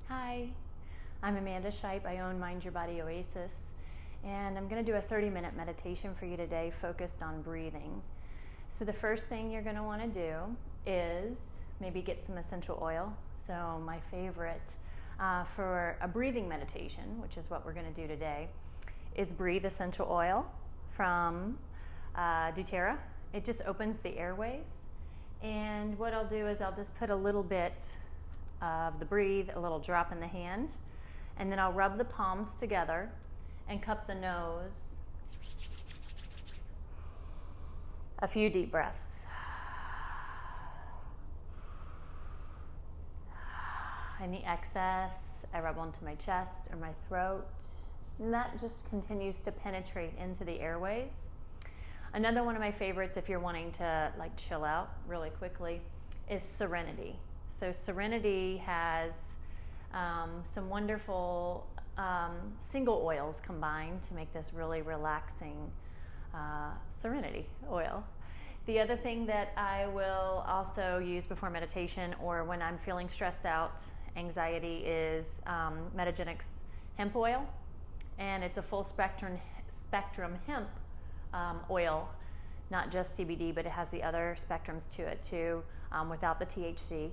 Hi, I'm Amanda Shipe. I own Mind Your Body Oasis, and I'm going to do a 30-minute meditation for you today focused on breathing. So the first thing you're going to want to do is maybe get some essential oil. So my favorite for a breathing meditation, which is what we're going to do today, is Breathe Essential Oil from doTERRA. It just opens the airways. And what I'll do is I'll just put a little bit of the Breathe, a little drop in the hand, and then I'll rub the palms together and cup the nose. A few deep breaths. Any excess, I rub onto my chest or my throat, and that just continues to penetrate into the airways. Another one of my favorites, if you're wanting to chill out really quickly, is Serenity. So Serenity has some wonderful single oils combined to make this really relaxing Serenity oil. The other thing that I will also use before meditation or when I'm feeling stressed out, anxiety, is Metagenics hemp oil. And it's a full spectrum hemp oil, not just CBD, but it has the other spectrums to it too, without the THC.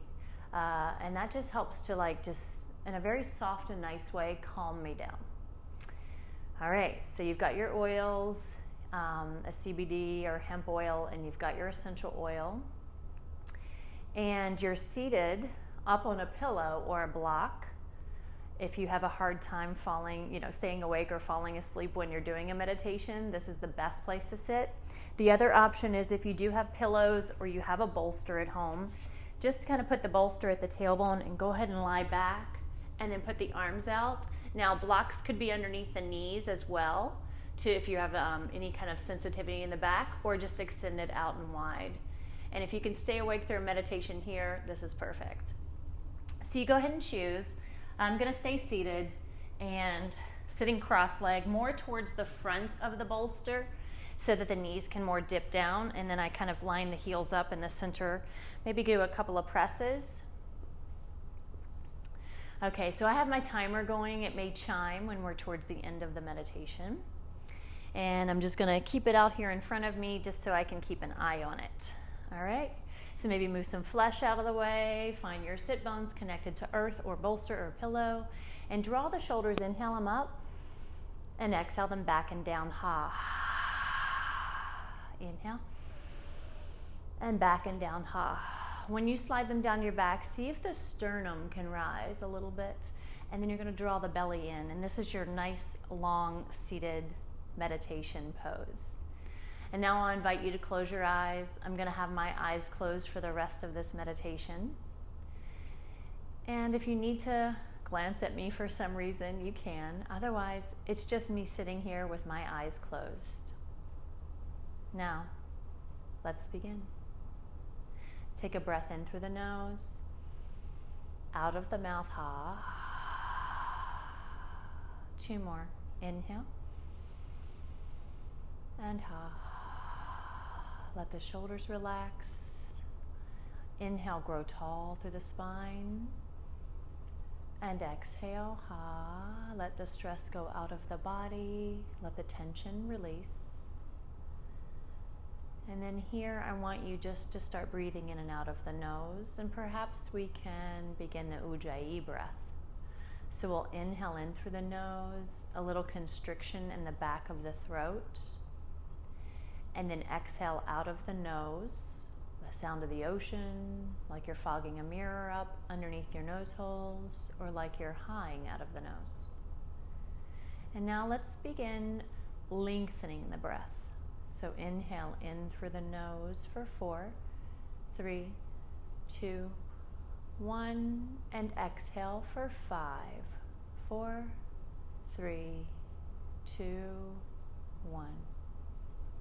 And that just helps to just in a very soft and nice way calm me down. All right, so you've got your oils, a CBD or hemp oil, and you've got your essential oil. And you're seated up on a pillow or a block. If you have a hard time staying awake or falling asleep when you're doing a meditation, this is the best place to sit. The other option is if you do have pillows or you have a bolster at home, just kind of put the bolster at the tailbone and go ahead and lie back and then put the arms out. Now, blocks could be underneath the knees as well, if you have any kind of sensitivity in the back, or just extend it out and wide. And if you can stay awake through a meditation here, this is perfect. So you go ahead and choose. I'm going to stay seated and sitting cross-legged more towards the front of the bolster so that the knees can more dip down, and then I kind of line the heels up in the center, maybe do a couple of presses. Okay, so I have my timer going. It may chime when we're towards the end of the meditation. And I'm just going to keep it out here in front of me just so I can keep an eye on it. All right? So maybe move some flesh out of the way, find your sit bones connected to earth or bolster or pillow, and draw the shoulders, inhale them up, and exhale them back and down. Ha. Inhale, and back and down. Ha. When you slide them down your back, see if the sternum can rise a little bit, and then you're going to draw the belly in, and this is your nice, long, seated meditation pose. And now I'll invite you to close your eyes. I'm going to have my eyes closed for the rest of this meditation. And if you need to glance at me for some reason, you can. Otherwise, it's just me sitting here with my eyes closed. Now, let's begin. Take a breath in through the nose, out of the mouth, ha. 2 more. Inhale, and ha. Let the shoulders relax. Inhale, grow tall through the spine. And exhale, ha. Let the stress go out of the body. Let the tension release. And then here, I want you just to start breathing in and out of the nose. And perhaps we can begin the Ujjayi breath. So we'll inhale in through the nose, a little constriction in the back of the throat. And then exhale out of the nose, the sound of the ocean, like you're fogging a mirror up underneath your nose holes, or like you're high out of the nose. And now let's begin lengthening the breath. So inhale in through the nose for 4, 3, 2, 1, and exhale for 5, 4, 3, 2, 1.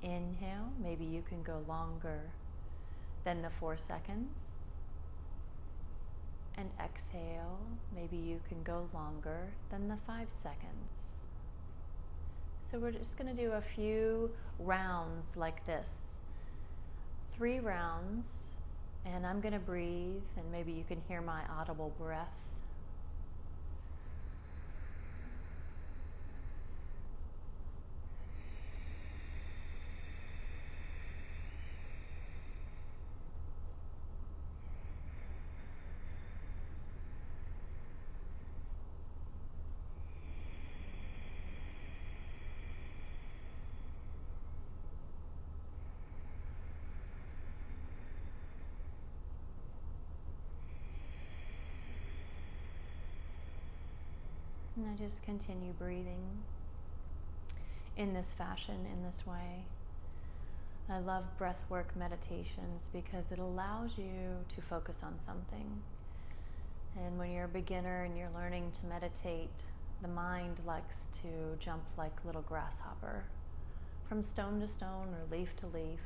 Inhale, maybe you can go longer than the 4 seconds. And exhale, maybe you can go longer than the 5 seconds. So we're just going to do a few rounds like this. 3 rounds, and I'm going to breathe, and maybe you can hear my audible breath. And I just continue breathing in this fashion, in this way. I love breathwork meditations because it allows you to focus on something. And when you're a beginner and you're learning to meditate, the mind likes to jump like little grasshopper from stone to stone or leaf to leaf,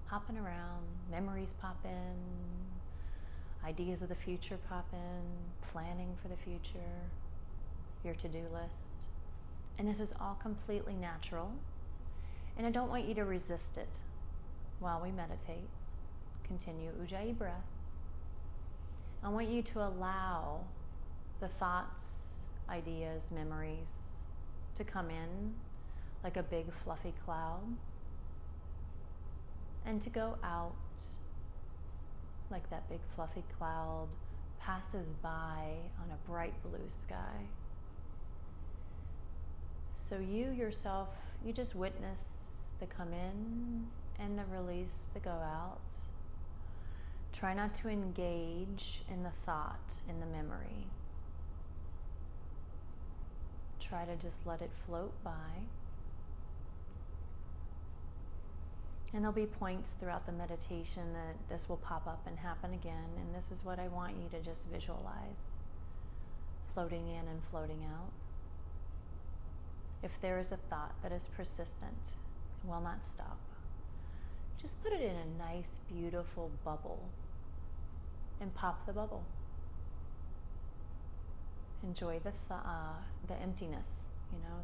hopping around. Memories pop in, ideas of the future pop in, planning for the future, your to-do list. And this is all completely natural. And I don't want you to resist it while we meditate. Continue Ujjayi breath. I want you to allow the thoughts, ideas, memories to come in like a big fluffy cloud and to go out like that big fluffy cloud passes by on a bright blue sky. So you yourself, you just witness the come in and the release, the go out. Try not to engage in the thought, in the memory. Try to just let it float by. And there'll be points throughout the meditation that this will pop up and happen again, and this is what I want you to just visualize. Floating in and floating out. If there is a thought that is persistent and will not stop, just put it in a nice, beautiful bubble and pop the bubble. Enjoy the emptiness,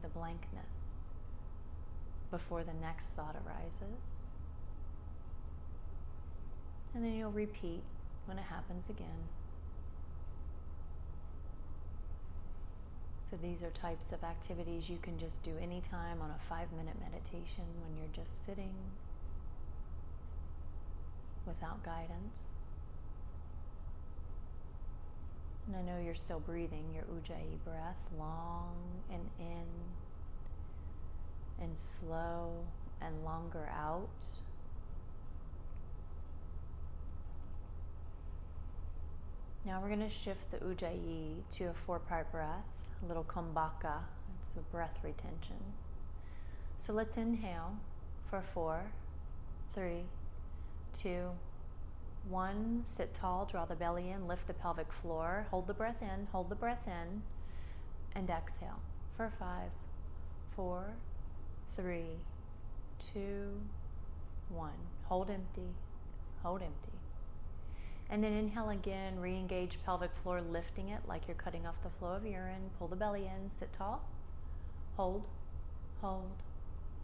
the blankness before the next thought arises. And then you'll repeat when it happens again. So these are types of activities you can just do anytime on a 5-minute meditation when you're just sitting without guidance. And I know you're still breathing your Ujjayi breath, long and in, and slow and longer out. Now we're going to shift the Ujjayi to a 4-part breath, a little kumbhaka. It's a breath retention. So let's inhale for 4, 3, 2, 1. Sit tall, draw the belly in, lift the pelvic floor, hold the breath in, and exhale for 5, 4, 3, 2, 1. Hold empty, hold empty. And then inhale again, re-engage pelvic floor, lifting it like you're cutting off the flow of urine. Pull the belly in, sit tall, hold, hold,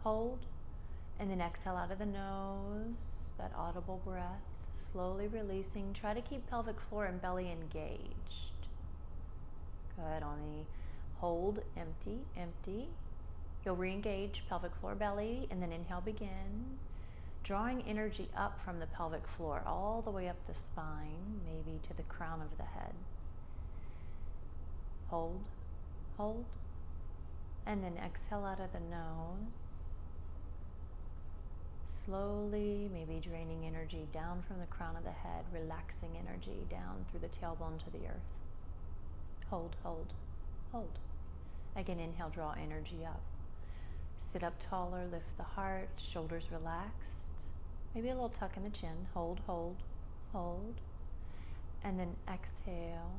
hold. And then exhale out of the nose, that audible breath, slowly releasing. Try to keep pelvic floor and belly engaged. Good, only hold, empty, empty. You'll re-engage pelvic floor, belly, and then inhale, begin. Drawing energy up from the pelvic floor, all the way up the spine, maybe to the crown of the head. Hold, hold, and then exhale out of the nose. Slowly, maybe draining energy down from the crown of the head, relaxing energy down through the tailbone to the earth. Hold, hold, hold. Again, inhale, draw energy up. Sit up taller, lift the heart, shoulders relaxed. Maybe a little tuck in the chin. Hold, hold, hold. And then exhale,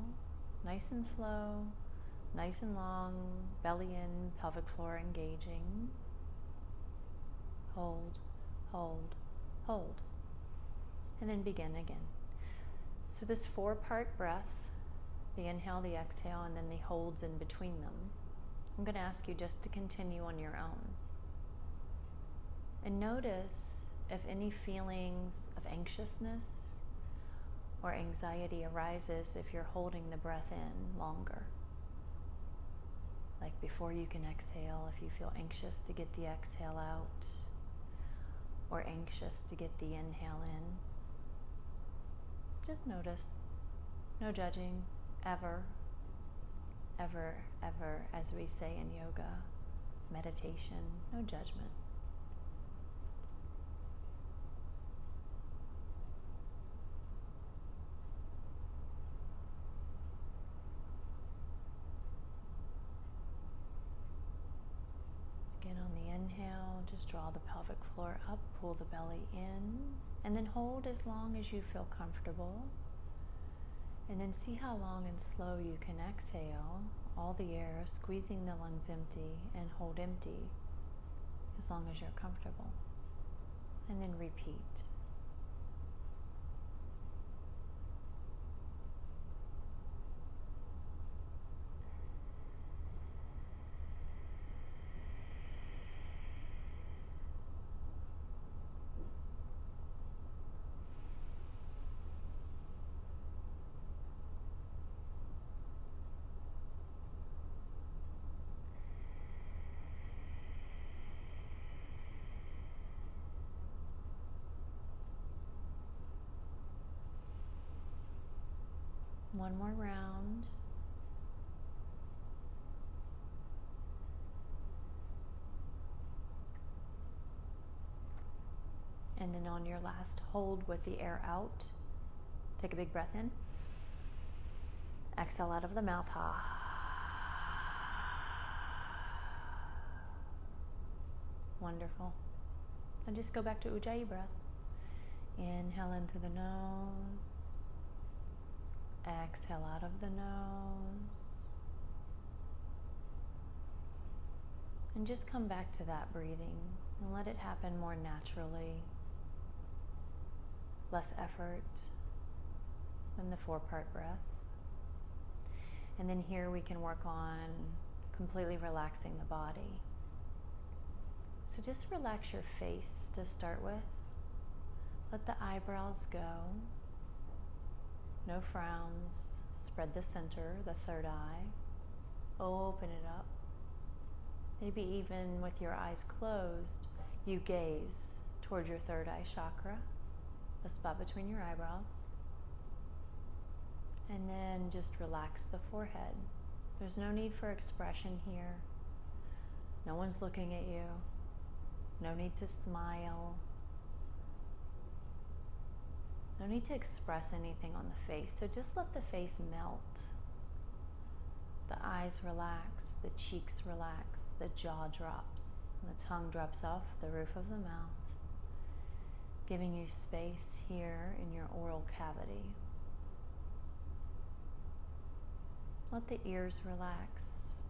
nice and slow, nice and long, belly in, pelvic floor engaging. Hold, hold, hold. And then begin again. So this 4-part breath, the inhale, the exhale, and then the holds in between them, I'm going to ask you just to continue on your own. And notice if any feelings of anxiousness or anxiety arises if you're holding the breath in longer. Like before you can exhale, if you feel anxious to get the exhale out or anxious to get the inhale in. Just notice. No judging, ever, ever, ever, as we say in yoga, meditation, no judgment. inhale, just draw the pelvic floor up, pull the belly in, and then hold as long as you feel comfortable. And then see how long and slow you can exhale all the air, squeezing the lungs empty, and hold empty as long as you're comfortable. And then repeat. One more round. And then on your last hold with the air out, take a big breath in. Exhale out of the mouth. Wonderful. And just go back to Ujjayi breath. Inhale in through the nose. Exhale out of the nose. And just come back to that breathing and let it happen more naturally. Less effort than the 4-part breath. And then here we can work on completely relaxing the body. So just relax your face to start with. Let the eyebrows go. No frowns. Spread the center, the third eye. Open it up. Maybe even with your eyes closed, you gaze toward your third eye chakra, the spot between your eyebrows. And then just relax the forehead. There's no need for expression here. No one's looking at you. No need to smile. No need to express anything on the face. So just let the face melt. The eyes relax, the cheeks relax, the jaw drops, and the tongue drops off the roof of the mouth, giving you space here in your oral cavity. Let the ears relax.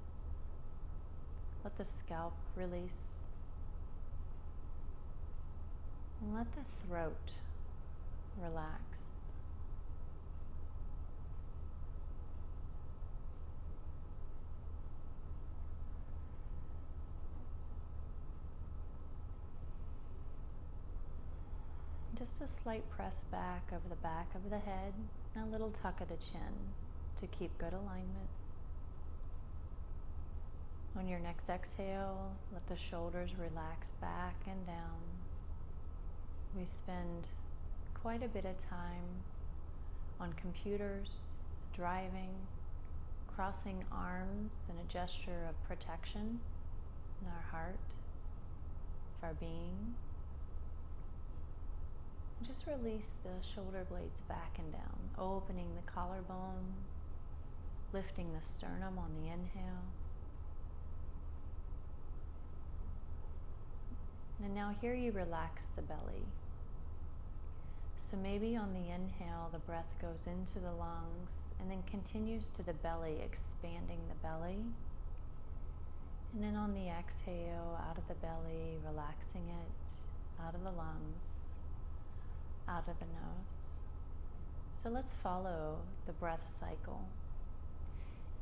Let the scalp release. And let the throat relax. Just a slight press back over the back of the head and a little tuck of the chin to keep good alignment. On your next exhale, let the shoulders relax back and down. We spend quite a bit of time on computers, driving, crossing arms in a gesture of protection in our heart, of our being. Just release the shoulder blades back and down, opening the collarbone, lifting the sternum on the inhale. And now here you relax the belly. So maybe on the inhale, the breath goes into the lungs and then continues to the belly, expanding the belly. And then on the exhale, out of the belly, relaxing it, out of the lungs, out of the nose. So let's follow the breath cycle.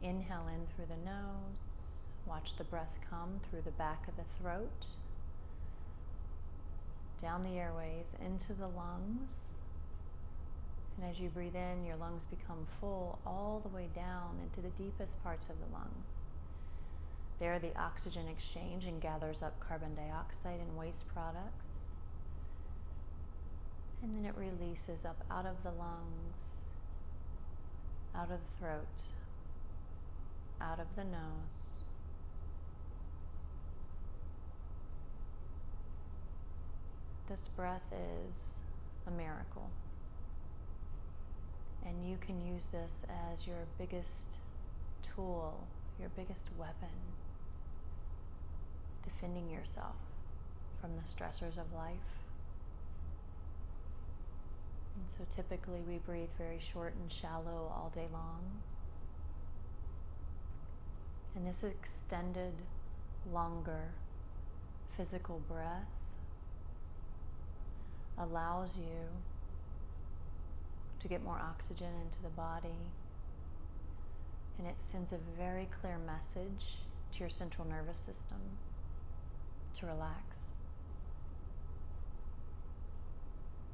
Inhale in through the nose. Watch the breath come through the back of the throat, down the airways, into the lungs. And as you breathe in, your lungs become full all the way down into the deepest parts of the lungs. There, the oxygen exchange and gathers up carbon dioxide and waste products. And then it releases up out of the lungs, out of the throat, out of the nose. This breath is a miracle. And you can use this as your biggest tool, your biggest weapon, defending yourself. from the stressors of life. And so typically we breathe very short and shallow all day long. And this extended, longer physical breath allows you to get more oxygen into the body, and it sends a very clear message to your central nervous system to relax.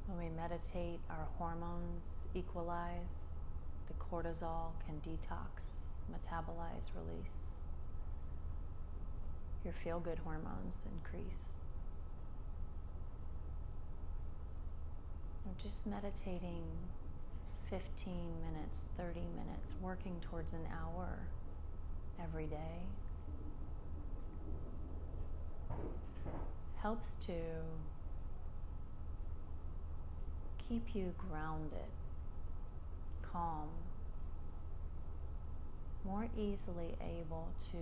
When we meditate, our hormones equalize, the cortisol can detox, metabolize, release. Your feel-good hormones increase. Just meditating 15 minutes, 30 minutes, working towards an hour every day helps to keep you grounded, calm, more easily able to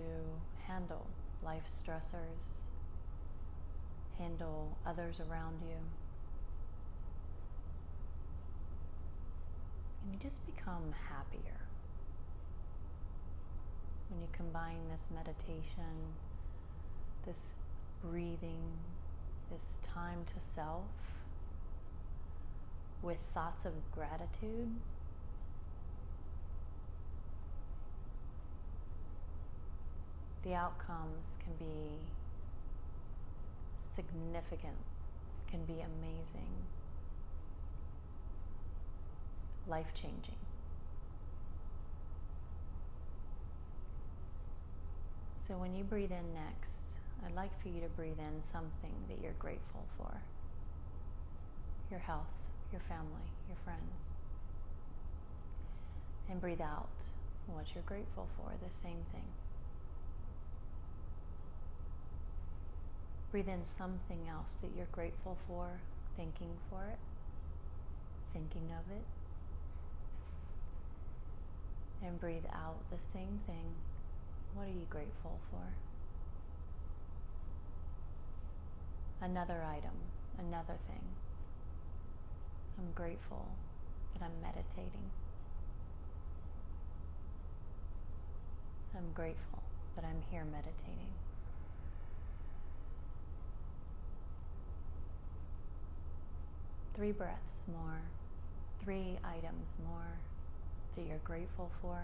handle life stressors, handle others around you. And you just become happier when you combine this meditation, this breathing, this time to self with thoughts of gratitude. The outcomes can be significant, can be amazing, life-changing. So when you breathe in next, I'd like for you to breathe in something that you're grateful for. Your health, your family, your friends. And breathe out what you're grateful for, the same thing. Breathe in something else that you're grateful for, thanking for it, thinking of it. And breathe out the same thing. What are you grateful for? Another item, another thing. I'm grateful that I'm meditating. I'm grateful that I'm here meditating. Three breaths more, 3 items more that you're grateful for.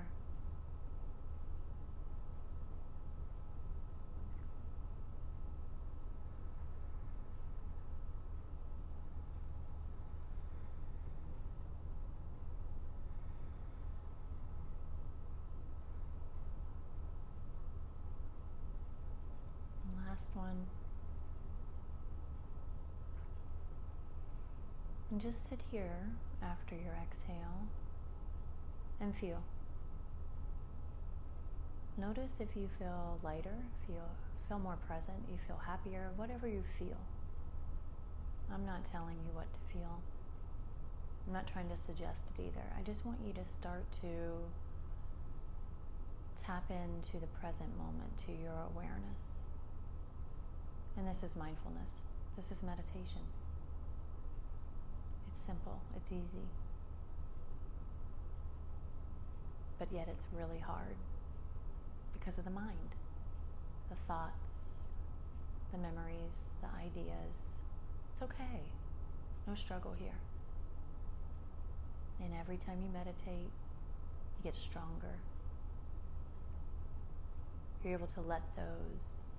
And last one. And just sit here after your exhale and feel. Notice if you feel lighter, if you feel more present, you feel happier, whatever you feel. I'm not telling you what to feel. I'm not trying to suggest it either. I just want you to start to tap into the present moment, to your awareness. And this is mindfulness. This is meditation. It's simple, it's easy. But yet it's really hard because of the mind, the thoughts, the memories, the ideas. It's okay. No struggle here. And every time you meditate, you get stronger. You're able to let those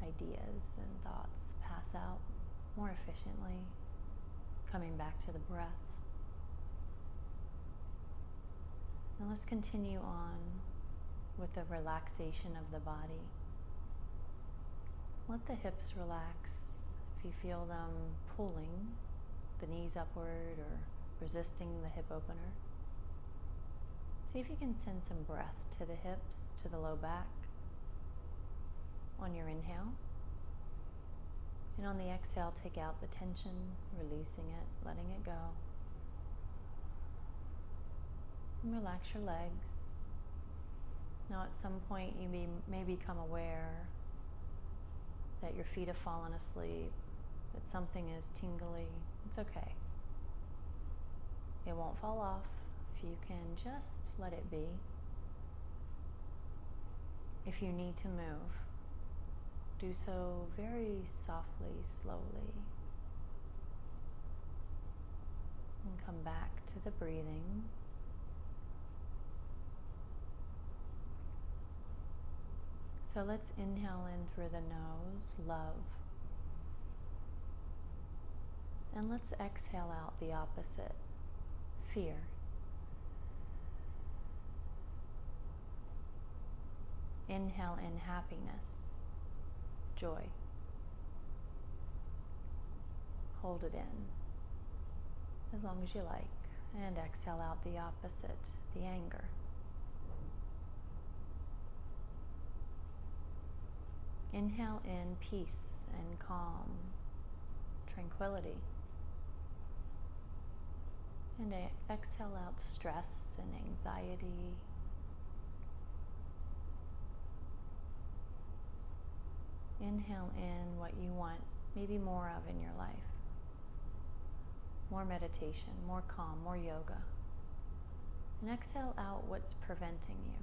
ideas and thoughts pass out more efficiently, coming back to the breath. Now let's continue on with the relaxation of the body. Let the hips relax. If you feel them pulling the knees upward or resisting the hip opener, see if you can send some breath to the hips, to the low back on your inhale. And on the exhale, take out the tension, releasing it, letting it go. And relax your legs. Now at some point you may become aware that your feet have fallen asleep, that something is tingly. It's okay. It won't fall off if you can just let it be. If you need to move, do so very softly, slowly. And come back to the breathing. So let's inhale in through the nose, love. And let's exhale out the opposite, fear. Inhale in happiness, joy. Hold it in as long as you like. And exhale out the opposite, the anger. Inhale in peace and calm, tranquility. And exhale out stress and anxiety. Inhale in what you want, maybe more of in your life. More meditation, more calm, more yoga. And exhale out what's preventing you.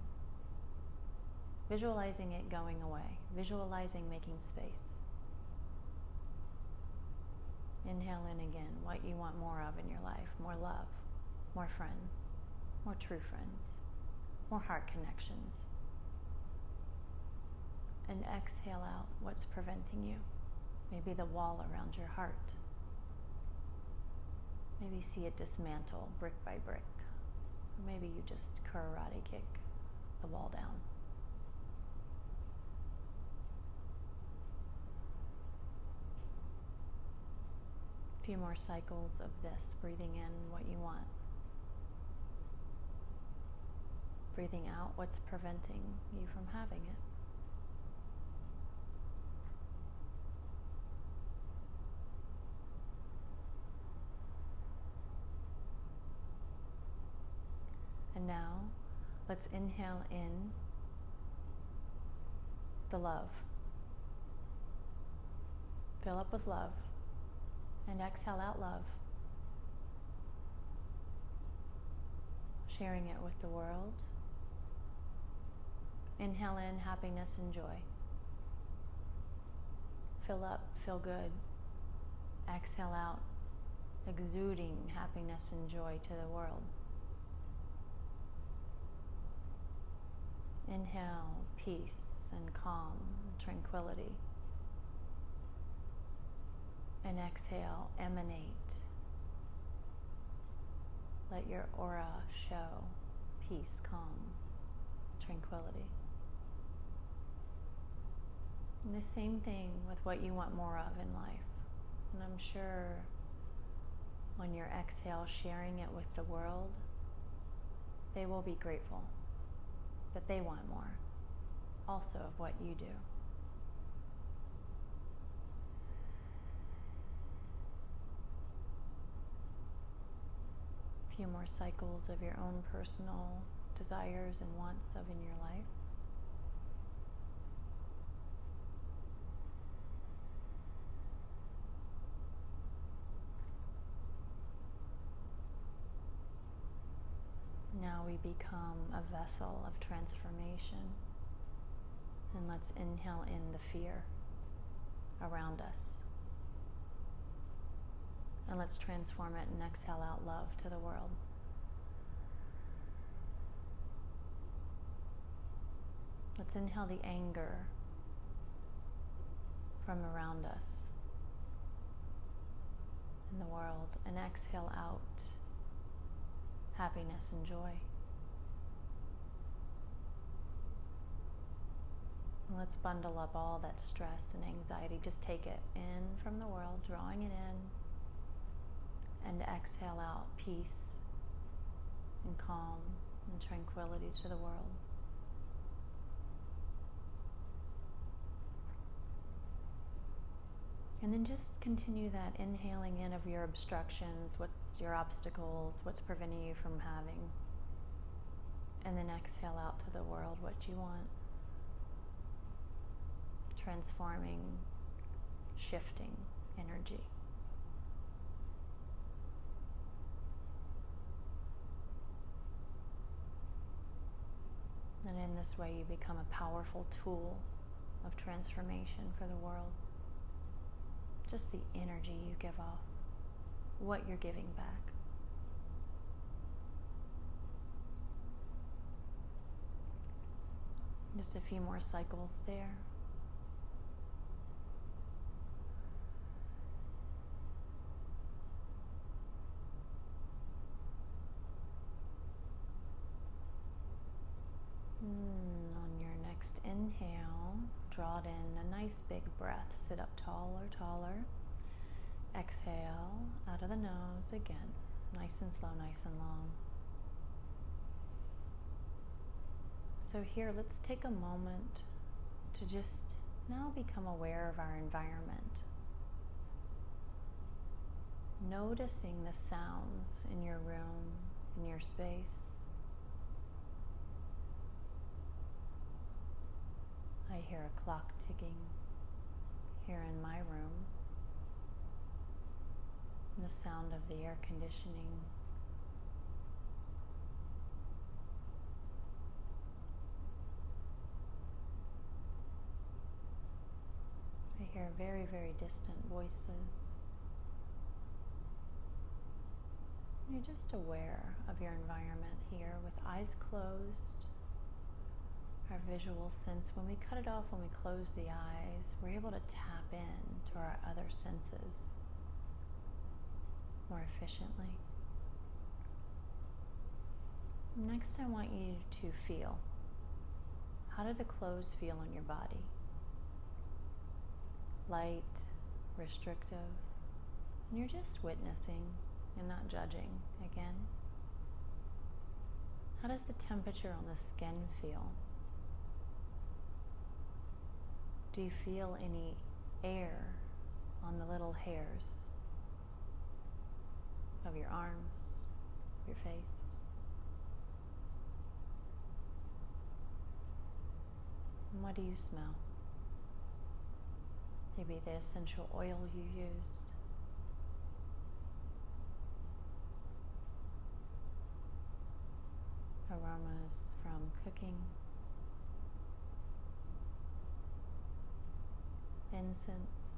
Visualizing it going away. Visualizing making space. Inhale in again what you want more of in your life. More love, more friends, more true friends, more heart connections. And exhale out what's preventing you. Maybe the wall around your heart. Maybe see it dismantle brick by brick. Or maybe you just karate kick the wall down. A few more cycles of this, breathing in what you want. Breathing out what's preventing you from having it. And now, let's inhale in the love. Fill up with love. And exhale out love. Sharing it with the world. Inhale in happiness and joy. Fill up, feel good. Exhale out, exuding happiness and joy to the world. Inhale, peace and calm, and tranquility. And exhale, emanate. Let your aura show peace, calm, tranquility. And the same thing with what you want more of in life. And I'm sure when you exhale, sharing it with the world, they will be grateful that they want more also of what you do. A few more cycles of your own personal desires and wants of in your life. Now we become a vessel of transformation. And let's inhale in the fear around us. And let's transform it and exhale out love to the world. Let's inhale the anger from around us in the world and exhale out happiness and joy. And let's bundle up all that stress and anxiety. Just take it in from the world, drawing it in, and exhale out peace and calm and tranquility to the world. And then just continue that inhaling in of your obstructions, what's your obstacles, what's preventing you from having. And then exhale out to the world what you want. Transforming shifting energy. And in this way, you become a powerful tool of transformation for the world. Just the energy you give off, what you're giving back. Just a few more cycles there. On your next inhale, draw it in a nice big breath. Sit up taller, taller. Exhale out of the nose again. Nice and slow, nice and long. So here, let's take a moment to just now become aware of our environment. Noticing the sounds in your room, in your space. I hear a clock ticking here in my room. And the sound of the air conditioning. I hear very, very distant voices. You're just aware of your environment here with eyes closed. Our visual sense, when we cut it off, when we close the eyes, we're able to tap in to our other senses more efficiently. Next, I want you to feel. How do the clothes feel on your body? Light, restrictive, and you're just witnessing and not judging again. How does the temperature on the skin feel? Do you feel any air on the little hairs of your arms, your face? And what do you smell? Maybe the essential oil you used. Aromas from cooking. Incense.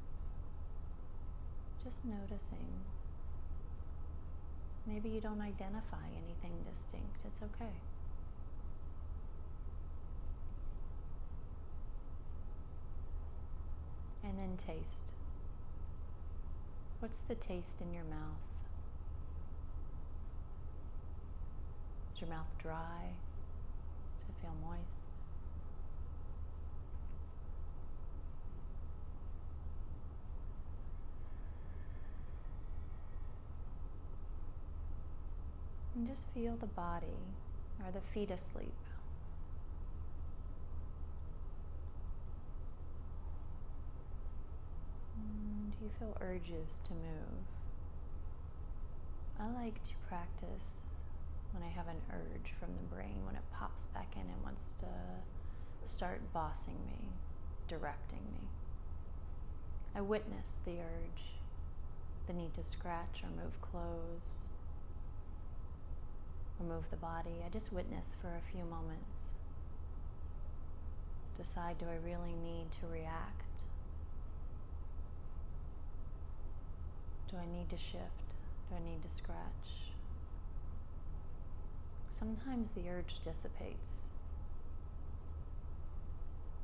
Just noticing. Maybe you don't identify anything distinct. It's okay. And then taste. What's the taste in your mouth? Is your mouth dry? Does it feel moist? And just feel the body. Are the feet asleep? Do you feel urges to move? I like to practice when I have an urge from the brain, when it pops back in and wants to start bossing me, directing me. I witness the urge, the need to scratch or move clothes, or move the body. I just witness for a few moments. Decide, do I really need to react? Do I need to shift? Do I need to scratch? Sometimes the urge dissipates.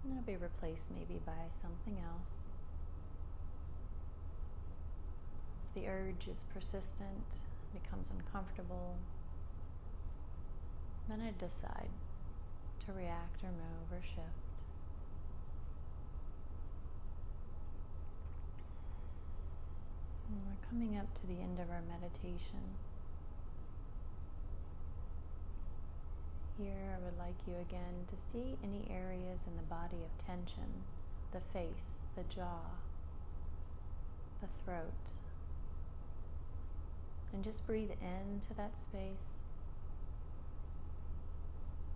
And it'll be replaced maybe by something else. If the urge is persistent, becomes uncomfortable, then I decide to react or move or shift. And we're coming up to the end of our meditation. Here I would like you again to see any areas in the body of tension, the face, the jaw, the throat. And just breathe into that space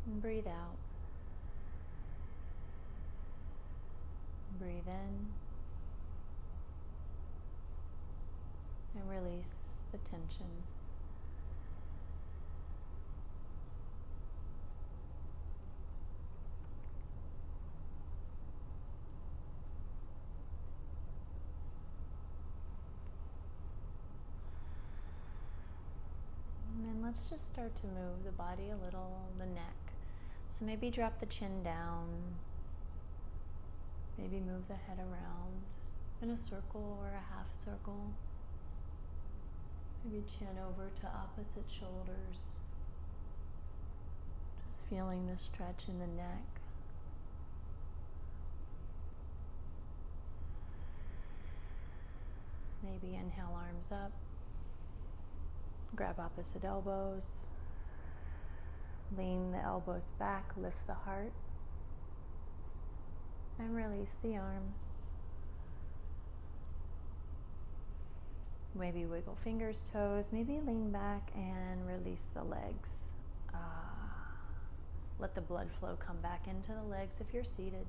and breathe out. Breathe in and release the tension. And then let's just start to move the body a little, the neck. So maybe drop the chin down, maybe move the head around in a circle or a half circle. Maybe chin over to opposite shoulders. Just feeling the stretch in the neck. Maybe inhale, arms up. Grab opposite elbows. Lean the elbows back, lift the heart. And release the arms. Maybe wiggle fingers, toes. Maybe lean back and release the legs. Let the blood flow come back into the legs if you're seated.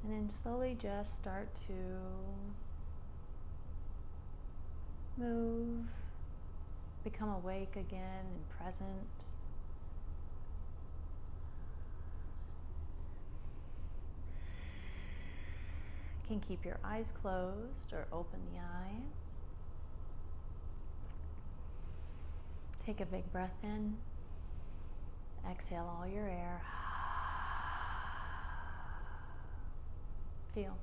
And then slowly just start to move, become awake again and present. You can keep your eyes closed or open the eyes. Take a big breath in. Exhale all your air. Feel.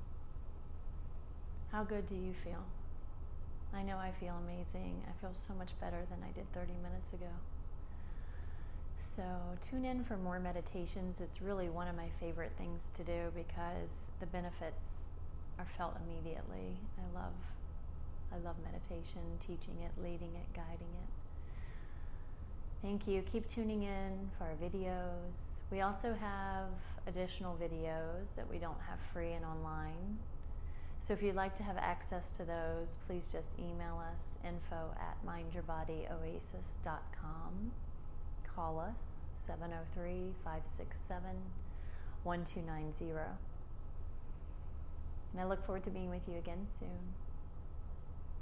How good do you feel? I know I feel amazing. I feel so much better than I did 30 minutes ago. So tune in for more meditations. It's really one of my favorite things to do because the benefits are felt immediately. I love meditation, teaching it, leading it, guiding it. Thank you. Keep tuning in for our videos. We also have additional videos that we don't have free and online. So if you'd like to have access to those, please just email us, info@mindyourbodyoasis.com. Call us, 703-567-1290. And I look forward to being with you again soon.